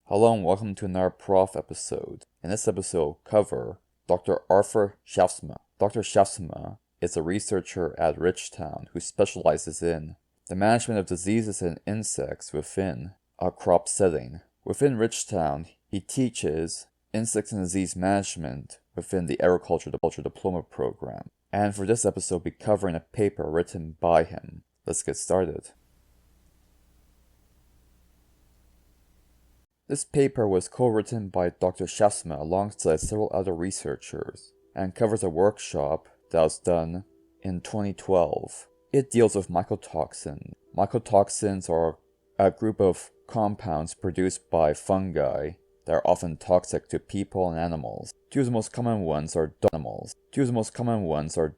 Hello and welcome to another Prof episode. In this episode, cover Dr. Arthur Schaafsma. Dr. Schaafsma is a researcher at Ridgetown who specializes in the management of diseases and insects within a crop setting. Within Ridgetown, he teaches insects and disease management within the Agriculture Diploma program. And for this episode, we'll be covering a paper written by him. Let's get started. This paper was co-written by Dr. Schaafsma alongside several other researchers and covers a workshop that was done in 2012. It deals with mycotoxins. Mycotoxins are a group of compounds produced by fungi that are often toxic to people and animals. Two of the most common ones are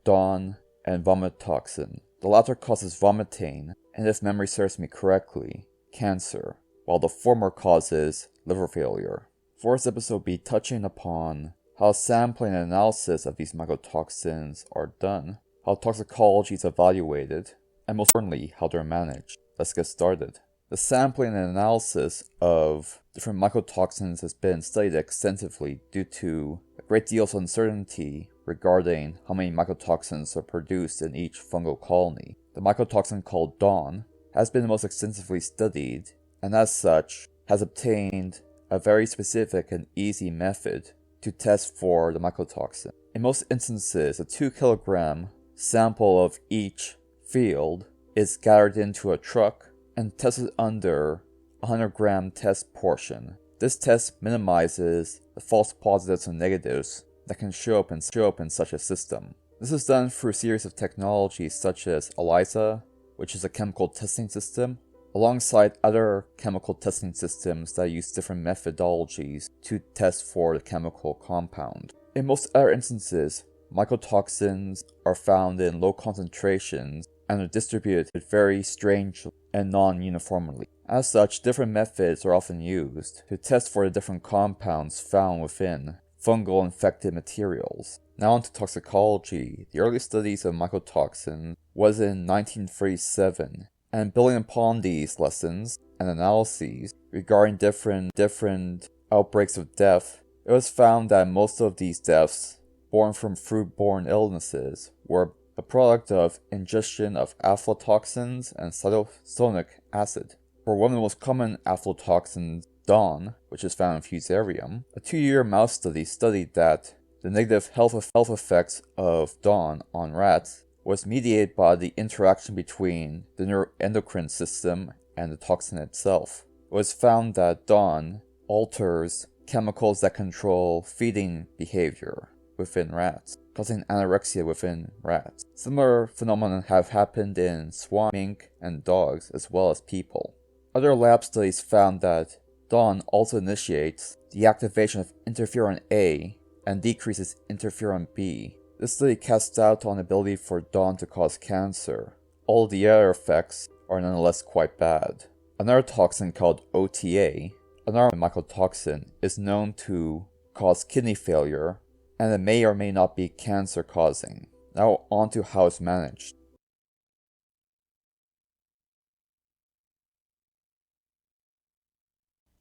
dawn and vomit toxin. The latter causes vomiting, and if memory serves me correctly, cancer, while the former causes liver failure. For this episode, we'll be touching upon how sampling and analysis of these mycotoxins are done, how toxicology is evaluated, and most importantly, how they're managed. Let's get started. The sampling and analysis of different mycotoxins has been studied extensively due to a great deal of uncertainty regarding how many mycotoxins are produced in each fungal colony. The mycotoxin called dawn has been the most extensively studied, and as such has obtained a very specific and easy method to test for the mycotoxin. In most instances, a 2 kilogram sample of each field is gathered into a truck and tested under a 100 gram test portion. This test minimizes the false positives and negatives that can show up in such a system. This is done through a series of technologies such as ELISA, which is a chemical testing system, alongside other chemical testing systems that use different methodologies to test for the chemical compound. In most other instances, mycotoxins are found in low concentrations and are distributed very strangely and non-uniformly. As such, different methods are often used to test for the different compounds found within fungal infected materials. Now onto toxicology. The early studies of mycotoxins was in 1937. And building upon these lessons and analyses regarding different outbreaks of death, it was found that most of these deaths born from foodborne illnesses were a product of ingestion of aflatoxins and cytosolic acid. For one of the most common aflatoxins, dawn, which is found in Fusarium, a 2-year mouse study studied that the negative health effects of dawn on rats was mediated by the interaction between the neuroendocrine system and the toxin itself. It was found that dawn alters chemicals that control feeding behavior within rats, causing anorexia within rats. Similar phenomena have happened in swine, mink, and dogs, as well as people. Other lab studies found that dawn also initiates the activation of interferon A and decreases interferon B. This study casts doubt on the ability for dawn to cause cancer. All the other effects are nonetheless quite bad. Another toxin called OTA, another mycotoxin, is known to cause kidney failure, and it may or may not be cancer causing. Now on to how it's managed.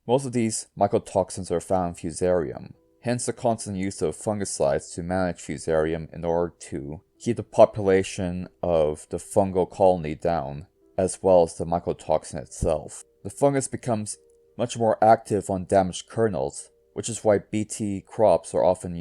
Most of these mycotoxins are found in Fusarium. Hence the constant use of fungicides to manage Fusarium in order to keep the population of the fungal colony down, as well as the mycotoxin itself. The fungus becomes much more active on damaged kernels, which is why Bt crops are often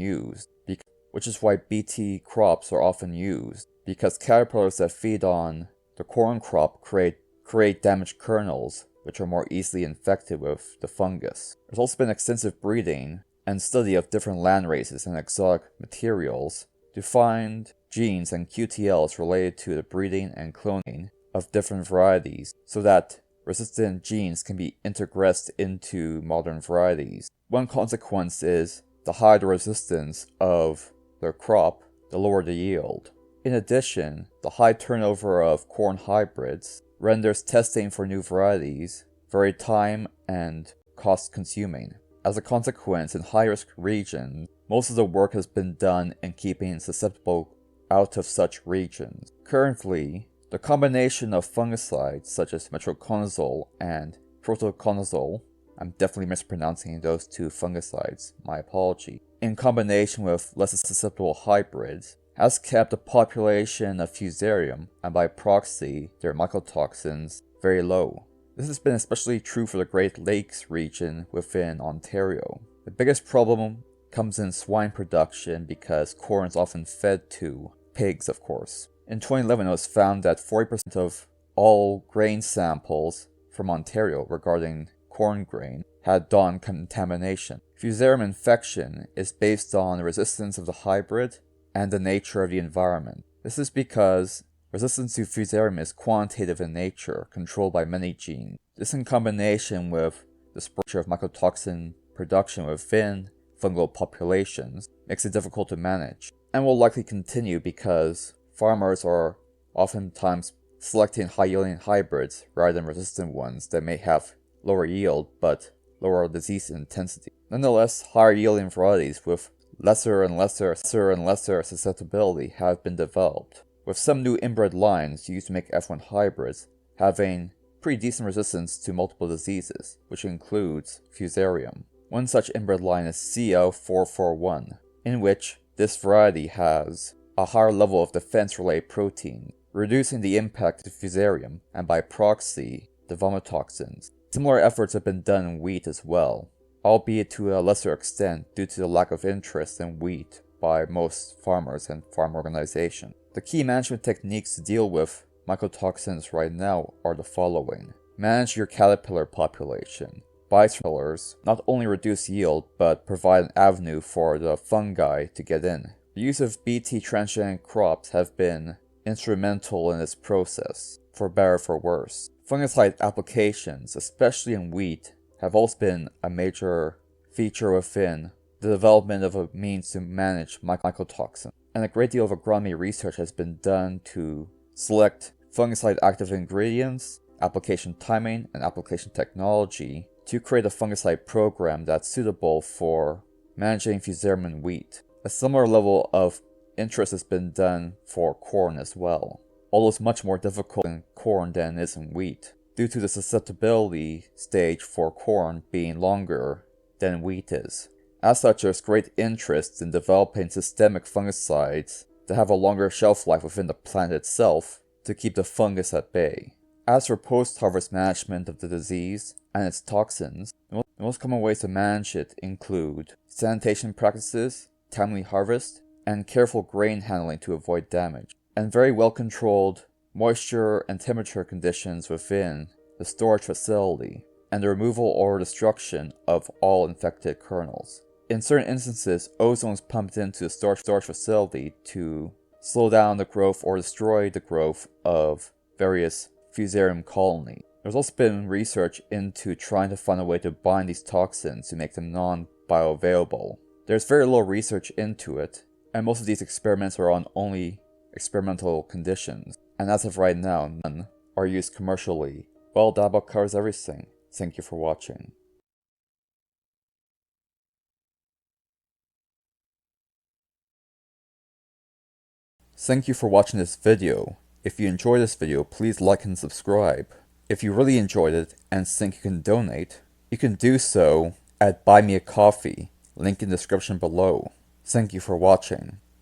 used. Because caterpillars that feed on the corn crop create damaged kernels, which are more easily infected with the fungus. There's also been extensive breeding and study of different land races and exotic materials to find genes and QTLs related to the breeding and cloning of different varieties so that resistant genes can be integrated into modern varieties. One consequence is the higher the resistance of their crop, the lower the yield. In addition, the high turnover of corn hybrids renders testing for new varieties very time and cost consuming. As a consequence, in high-risk regions, most of the work has been done in keeping susceptible out of such regions. Currently, the combination of fungicides such as metronidazole and prothioconazole I'm definitely mispronouncing those two fungicides, my apology, in combination with less susceptible hybrids, has kept the population of Fusarium, and by proxy their mycotoxins, very low. This has been especially true for the Great Lakes region within Ontario. The biggest problem comes in swine production because corn is often fed to pigs, of course. In 2011, it was found that 40% of all grain samples from Ontario regarding corn grain had dawn contamination. Fusarium infection is based on the resistance of the hybrid and the nature of the environment. This is because resistance to Fusarium is quantitative in nature, controlled by many genes. This, in combination with the structure of mycotoxin production within fungal populations, makes it difficult to manage, and will likely continue because farmers are oftentimes selecting high-yielding hybrids rather than resistant ones that may have lower yield but lower disease intensity. Nonetheless, higher-yielding varieties with lesser and lesser susceptibility have been developed, with some new inbred lines used to make F1 hybrids having pretty decent resistance to multiple diseases, which includes Fusarium. One such inbred line is CL441, in which this variety has a higher level of defense-related protein, reducing the impact of Fusarium and by proxy the vomitoxins. Similar efforts have been done in wheat as well, albeit to a lesser extent due to the lack of interest in wheat by most farmers and farm organizations. The key management techniques to deal with mycotoxins right now are the following. Manage your caterpillar population. Caterpillars not only reduce yield, but provide an avenue for the fungi to get in. The use of Bt transgenic crops have been instrumental in this process, for better or for worse. Fungicide applications, especially in wheat, have also been a major feature within the development of a means to manage mycotoxins. And a great deal of agronomy research has been done to select fungicide active ingredients, application timing, and application technology to create a fungicide program that's suitable for managing Fusarium in wheat. A similar level of interest has been done for corn as well, although it's much more difficult in corn than it is in wheat, due to the susceptibility stage for corn being longer than wheat is. As such, there's great interest in developing systemic fungicides that have a longer shelf life within the plant itself to keep the fungus at bay. As for post-harvest management of the disease and its toxins, the most common ways to manage it include sanitation practices, timely harvest, and careful grain handling to avoid damage, and very well-controlled moisture and temperature conditions within the storage facility, and the removal or destruction of all infected kernels. In certain instances, ozone is pumped into the storage facility to slow down the growth or destroy the growth of various Fusarium colonies. There's also been research into trying to find a way to bind these toxins to make them non-bioavailable. There's very little research into it, and most of these experiments are on only experimental conditions, and as of right now, none are used commercially. Well, that about covers everything. Thank you for watching. Thank you for watching this video. If you enjoyed this video, please like and subscribe. If you really enjoyed it and think you can donate, you can do so at Buy Me a Coffee, link in the description below. Thank you for watching.